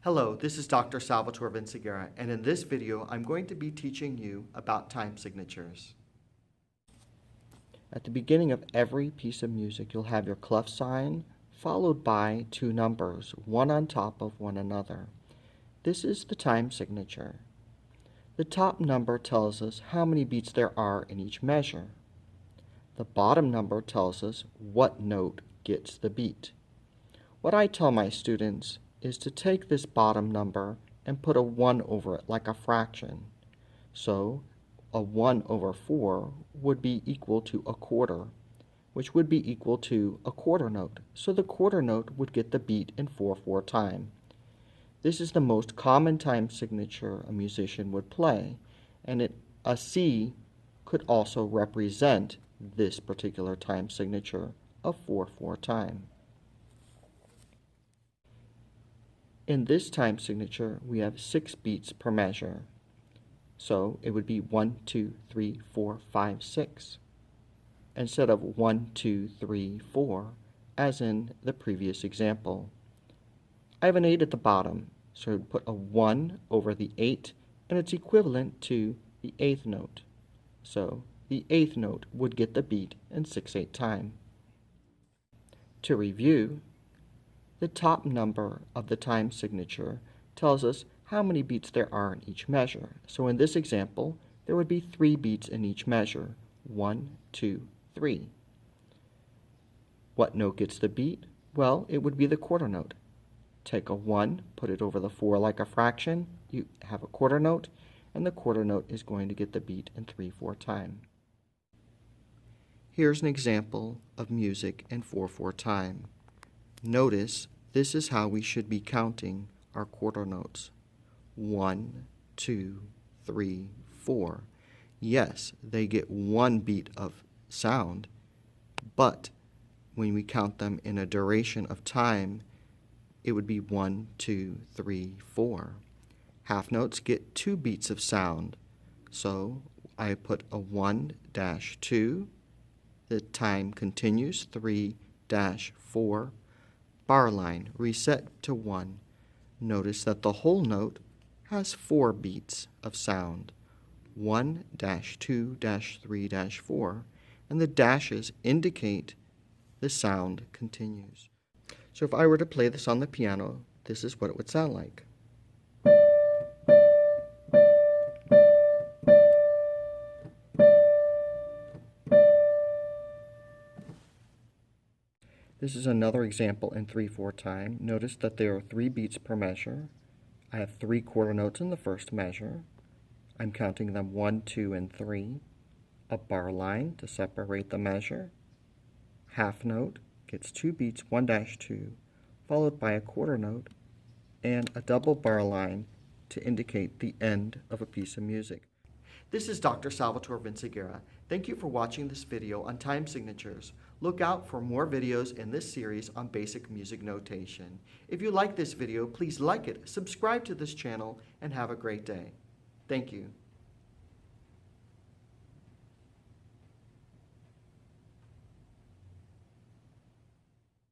Hello, this is Dr. Salvatore Vinciguerra, and in this video I'm going to be teaching you about time signatures. At the beginning of every piece of music, you'll have your clef sign followed by two numbers, one on top of one another. This is the time signature. The top number tells us how many beats there are in each measure. The bottom number tells us what note gets the beat. What I tell my students is to take this bottom number and put a 1 over it like a fraction. So a 1 over 4 would be equal to a quarter, which would be equal to a quarter note. So the quarter note would get the beat in 4/4 time. This is the most common time signature a musician would play, and a C could also represent this particular time signature of 4/4 time. In this time signature, we have 6 beats per measure. So it would be 1, 2, 3, 4, 5, 6, instead of 1, 2, 3, 4, as in the previous example. I have an 8 at the bottom, so I would put a 1 over the 8, and it's equivalent to the 8th note. So the 8th note would get the beat in 6/8 time. To review, the top number of the time signature tells us how many beats there are in each measure. So in this example, there would be 3 beats in each measure. 1, 2, 3. What note gets the beat? Well, it would be the quarter note. Take a 1, put it over the 4 like a fraction, you have a quarter note, and the quarter note is going to get the beat in 3/4 time. Here's an example of music in 4/4 time. Notice this is how we should be counting our quarter notes. 1, 2, 3, 4. Yes, they get 1 beat of sound, but when we count them in a duration of time, it would be 1, 2, 3, 4. Half notes get 2 beats of sound, so I put a 1-2. The time continues, 3-4. Bar line, reset to 1. Notice that the whole note has 4 beats of sound, 1-2-3-4, and the dashes indicate the sound continues. So if I were to play this on the piano, this is what it would sound like. This is another example in 3/4 time. Notice that there are 3 beats per measure. I have 3 quarter notes in the first measure. I'm counting them 1, 2, and 3. A bar line to separate the measure. Half note gets 2 beats, 1-2, followed by a quarter note, and a double bar line to indicate the end of a piece of music. This is Dr. Salvatore Vinciguerra. Thank you for watching this video on time signatures. Look out for more videos in this series on basic music notation. If you like this video, please like it, subscribe to this channel, and have a great day. Thank you.